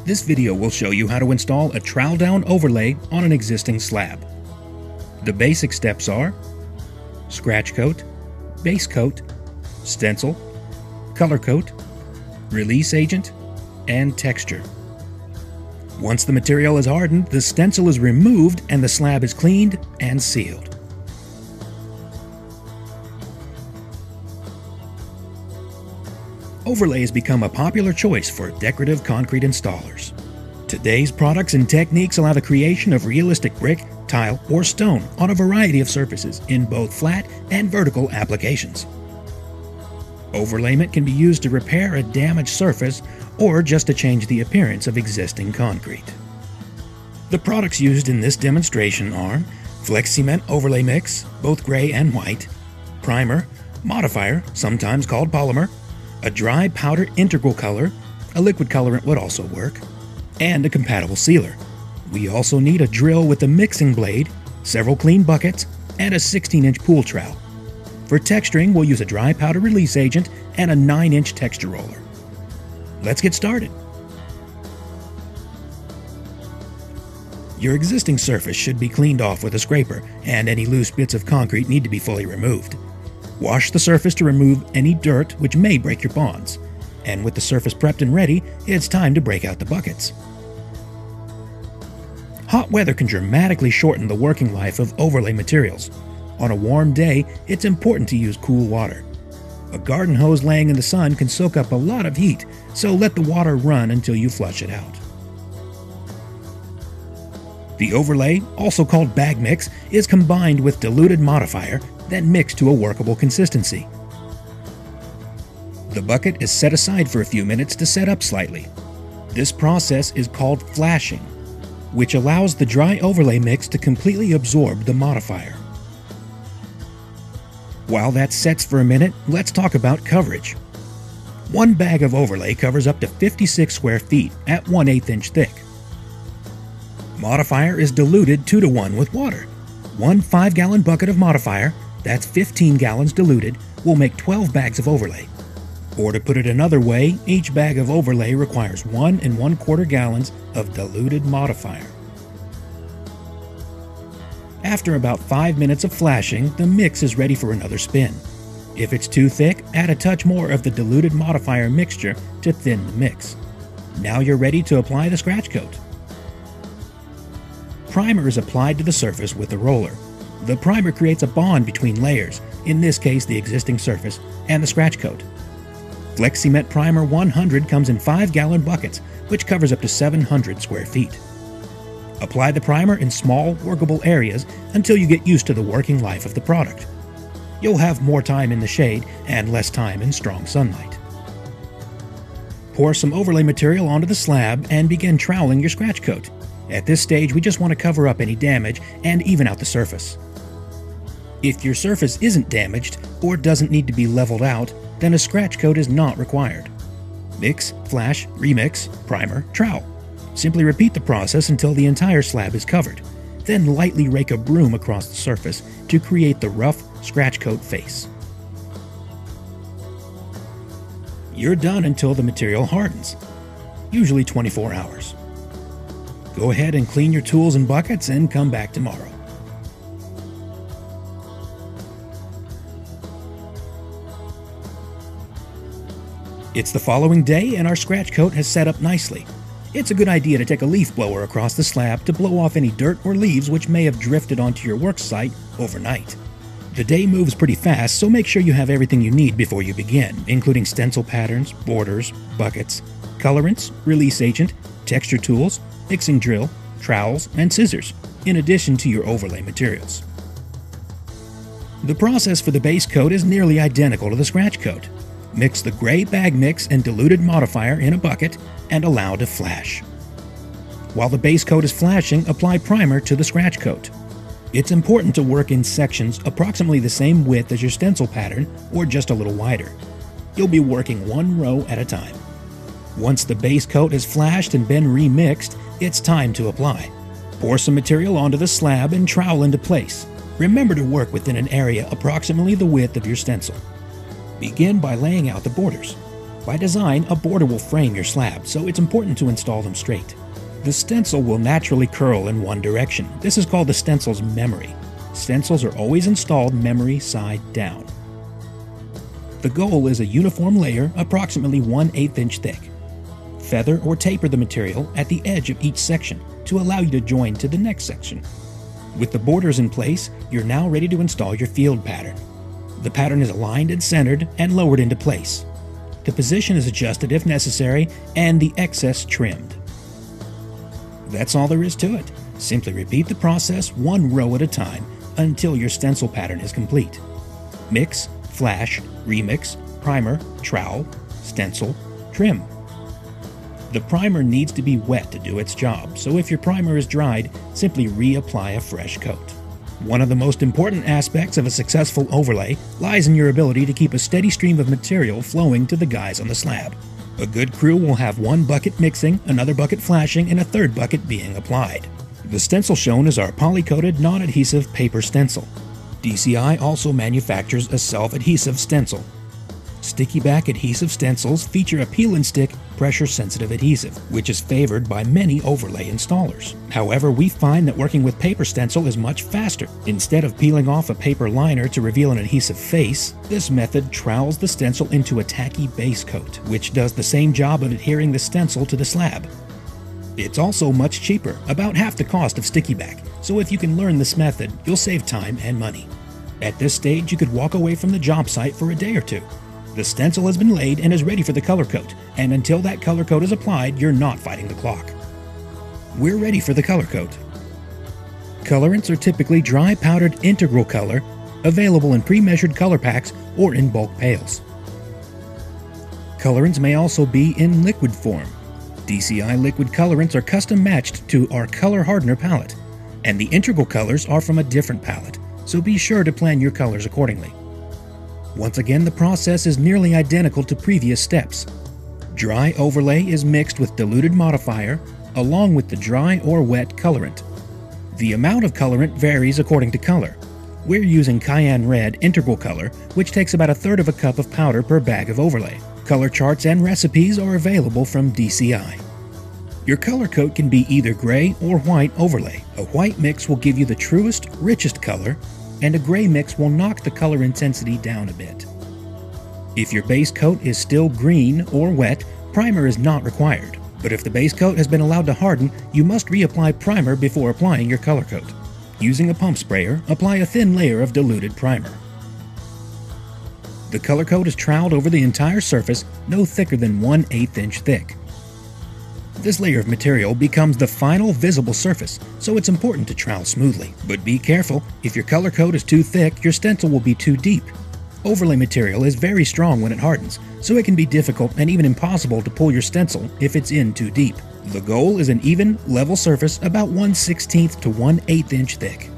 This video will show you how to install a trowel down overlay on an existing slab. The basic steps are scratch coat, base coat, stencil, color coat, release agent, and texture. Once the material is hardened, the stencil is removed and the slab is cleaned and sealed. Overlay has become a popular choice for decorative concrete installers. Today's products and techniques allow the creation of realistic brick, tile, or stone on a variety of surfaces in both flat and vertical applications. Overlayment can be used to repair a damaged surface or just to change the appearance of existing concrete. The products used in this demonstration are Flex Cement Overlay Mix, both gray and white, primer, modifier, sometimes called polymer, a dry powder integral color, a liquid colorant would also work, and a compatible sealer. We also need a drill with a mixing blade, several clean buckets, and a 16-inch pool trowel. For texturing, we'll use a dry powder release agent and a 9-inch texture roller. Let's get started. Your existing surface should be cleaned off with a scraper, and any loose bits of concrete need to be fully removed. Wash the surface to remove any dirt which may break your bonds. And with the surface prepped and ready, it's time to break out the buckets. Hot weather can dramatically shorten the working life of overlay materials. On a warm day, it's important to use cool water. A garden hose laying in the sun can soak up a lot of heat, so let the water run until you flush it out. The overlay, also called bag mix, is combined with diluted modifier, then mixed to a workable consistency. The bucket is set aside for a few minutes to set up slightly. This process is called flashing, which allows the dry overlay mix to completely absorb the modifier. While that sets for a minute, let's talk about coverage. One bag of overlay covers up to 56 square feet at 1/8 inch thick. Modifier is diluted 2:1 with water. One 5-gallon bucket of modifier, that's 15 gallons diluted, will make 12 bags of overlay. Or to put it another way, each bag of overlay requires 1 1/4 gallons of diluted modifier. After about 5 minutes of flashing, the mix is ready for another spin. If it's too thick, add a touch more of the diluted modifier mixture to thin the mix. Now you're ready to apply the scratch coat. Primer is applied to the surface with a roller. The primer creates a bond between layers, in this case the existing surface, and the scratch coat. Flex Cement Primer 100 comes in 5-gallon buckets, which covers up to 700 square feet. Apply the primer in small, workable areas until you get used to the working life of the product. You'll have more time in the shade and less time in strong sunlight. Pour some overlay material onto the slab and begin troweling your scratch coat. At this stage, we just want to cover up any damage and even out the surface. If your surface isn't damaged or doesn't need to be leveled out, then a scratch coat is not required. Mix, flash, remix, primer, trowel. Simply repeat the process until the entire slab is covered. Then lightly rake a broom across the surface to create the rough scratch coat face. You're done until the material hardens, usually 24 hours. Go ahead and clean your tools and buckets and come back tomorrow. It's the following day and our scratch coat has set up nicely. It's a good idea to take a leaf blower across the slab to blow off any dirt or leaves which may have drifted onto your work site overnight. The day moves pretty fast, so make sure you have everything you need before you begin, including stencil patterns, borders, buckets, colorants, release agent, texture tools, mixing drill, trowels, and scissors, in addition to your overlay materials. The process for the base coat is nearly identical to the scratch coat. Mix the gray bag mix and diluted modifier in a bucket and allow to flash. While the base coat is flashing, apply primer to the scratch coat. It's important to work in sections approximately the same width as your stencil pattern or just a little wider. You'll be working one row at a time. Once the base coat is flashed and been remixed, it's time to apply. Pour some material onto the slab and trowel into place. Remember to work within an area approximately the width of your stencil. Begin by laying out the borders. By design, a border will frame your slab, so it's important to install them straight. The stencil will naturally curl in one direction. This is called the stencil's memory. Stencils are always installed memory side down. The goal is a uniform layer approximately 1/8 inch thick. Feather or taper the material at the edge of each section to allow you to join to the next section. With the borders in place, you're now ready to install your field pattern. The pattern is aligned and centered and lowered into place. The position is adjusted if necessary and the excess trimmed. That's all there is to it. Simply repeat the process one row at a time until your stencil pattern is complete. Mix, flash, remix, primer, trowel, stencil, trim. The primer needs to be wet to do its job, so if your primer is dried, simply reapply a fresh coat. One of the most important aspects of a successful overlay lies in your ability to keep a steady stream of material flowing to the guys on the slab. A good crew will have one bucket mixing, another bucket flashing, and a third bucket being applied. The stencil shown is our poly-coated non-adhesive paper stencil. DCI also manufactures a self-adhesive stencil. Sticky back adhesive stencils feature a peel and stick pressure-sensitive adhesive, which is favored by many overlay installers. However, we find that working with paper stencil is much faster. Instead of peeling off a paper liner to reveal an adhesive face, this method trowels the stencil into a tacky base coat, which does the same job of adhering the stencil to the slab. It's also much cheaper, about half the cost of sticky back, so if you can learn this method, you'll save time and money. At this stage, you could walk away from the job site for a day or two. The stencil has been laid and is ready for the color coat, and until that color coat is applied, you're not fighting the clock. We're ready for the color coat. Colorants are typically dry powdered integral color, available in pre-measured color packs or in bulk pails. Colorants may also be in liquid form. DCI liquid colorants are custom matched to our color hardener palette, and the integral colors are from a different palette, so be sure to plan your colors accordingly. Once again, the process is nearly identical to previous steps. Dry overlay is mixed with diluted modifier, along with the dry or wet colorant. The amount of colorant varies according to color. We're using cayenne red integral color, which takes about 1/3 of a cup of powder per bag of overlay. Color charts and recipes are available from DCI. Your color coat can be either gray or white overlay. A white mix will give you the truest, richest color, and a gray mix will knock the color intensity down a bit. If your base coat is still green or wet, primer is not required. But if the base coat has been allowed to harden, you must reapply primer before applying your color coat. Using a pump sprayer, apply a thin layer of diluted primer. The color coat is troweled over the entire surface, no thicker than 1/8 inch thick. This layer of material becomes the final visible surface, so it's important to trowel smoothly. But be careful, if your color coat is too thick, your stencil will be too deep. Overlay material is very strong when it hardens, so it can be difficult and even impossible to pull your stencil if it's in too deep. The goal is an even, level surface about 1/16 to 1/8 inch thick.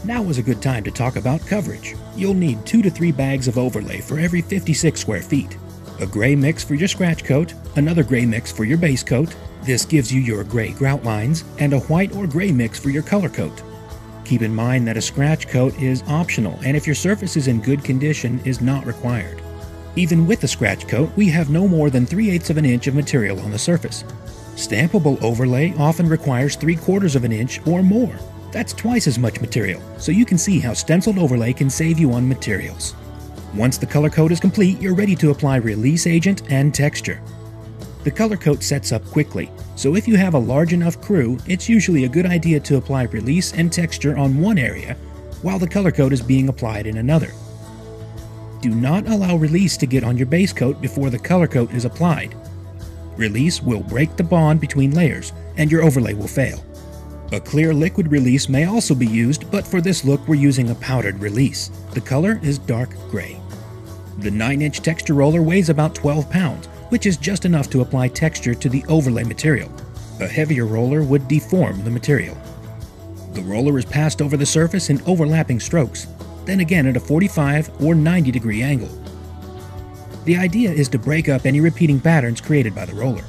Now is a good time to talk about coverage. You'll need 2 to 3 bags of overlay for every 56 square feet. A gray mix for your scratch coat, another gray mix for your base coat, this gives you your gray grout lines, and a white or gray mix for your color coat. Keep in mind that a scratch coat is optional, and if your surface is in good condition, is not required. Even with the scratch coat, we have no more than 3/8 of an inch of material on the surface. Stampable overlay often requires 3/4 of an inch or more. That's twice as much material, so you can see how stenciled overlay can save you on materials. Once the color coat is complete, you're ready to apply release agent and texture. The color coat sets up quickly, so if you have a large enough crew, it's usually a good idea to apply release and texture on one area while the color coat is being applied in another. Do not allow release to get on your base coat before the color coat is applied. Release will break the bond between layers, and your overlay will fail. A clear liquid release may also be used, but for this look we're using a powdered release. The color is dark gray. The 9-inch texture roller weighs about 12 pounds, which is just enough to apply texture to the overlay material. A heavier roller would deform the material. The roller is passed over the surface in overlapping strokes, then again at a 45 or 90 degree angle. The idea is to break up any repeating patterns created by the roller.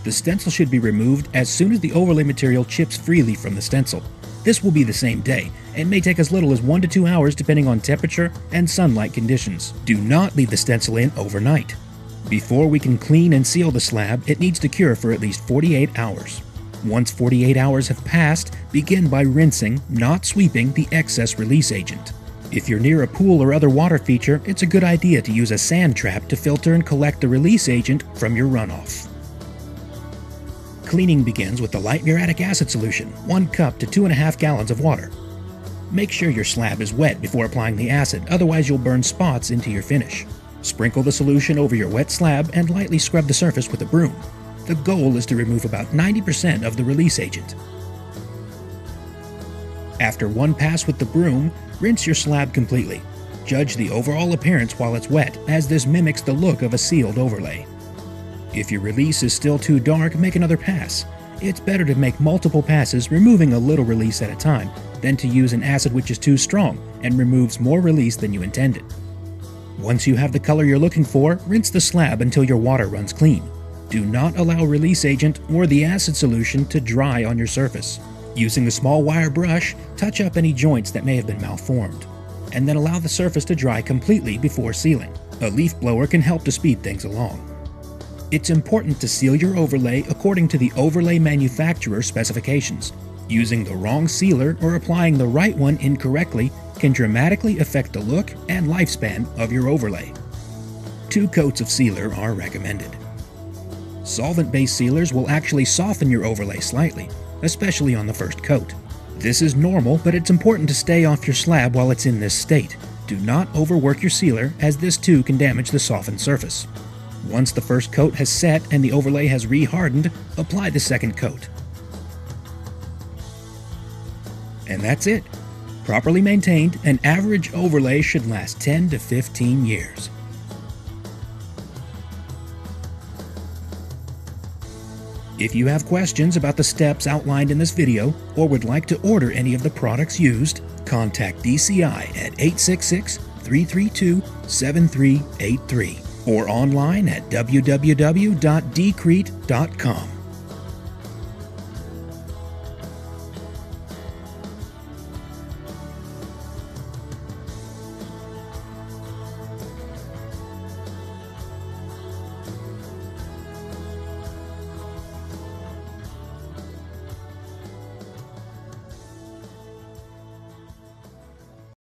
The stencil should be removed as soon as the overlay material chips freely from the stencil. This will be the same day, and may take as little as 1 to 2 hours depending on temperature and sunlight conditions. Do not leave the stencil in overnight. Before we can clean and seal the slab, it needs to cure for at least 48 hours. Once 48 hours have passed, begin by rinsing, not sweeping, the excess release agent. If you're near a pool or other water feature, it's a good idea to use a sand trap to filter and collect the release agent from your runoff. Cleaning begins with the light muriatic acid solution, 1 cup to 2.5 gallons of water. Make sure your slab is wet before applying the acid, otherwise you'll burn spots into your finish. Sprinkle the solution over your wet slab and lightly scrub the surface with a broom. The goal is to remove about 90% of the release agent. After 1 pass with the broom, rinse your slab completely. Judge the overall appearance while it's wet, as this mimics the look of a sealed overlay. If your release is still too dark, make another pass. It's better to make multiple passes, removing a little release at a time, than to use an acid which is too strong and removes more release than you intended. Once you have the color you're looking for, rinse the slab until your water runs clean. Do not allow release agent or the acid solution to dry on your surface. Using a small wire brush, touch up any joints that may have been malformed, and then allow the surface to dry completely before sealing. A leaf blower can help to speed things along. It's important to seal your overlay according to the overlay manufacturer specifications. Using the wrong sealer or applying the right one incorrectly can dramatically affect the look and lifespan of your overlay. 2 coats of sealer are recommended. Solvent-based sealers will actually soften your overlay slightly, especially on the first coat. This is normal, but it's important to stay off your slab while it's in this state. Do not overwork your sealer, as this too can damage the softened surface. Once the first coat has set and the overlay has re-hardened, apply the second coat. And that's it. Properly maintained, an average overlay should last 10 to 15 years. If you have questions about the steps outlined in this video or would like to order any of the products used, contact DCI at 866-332-7383 or online at www.decrete.com.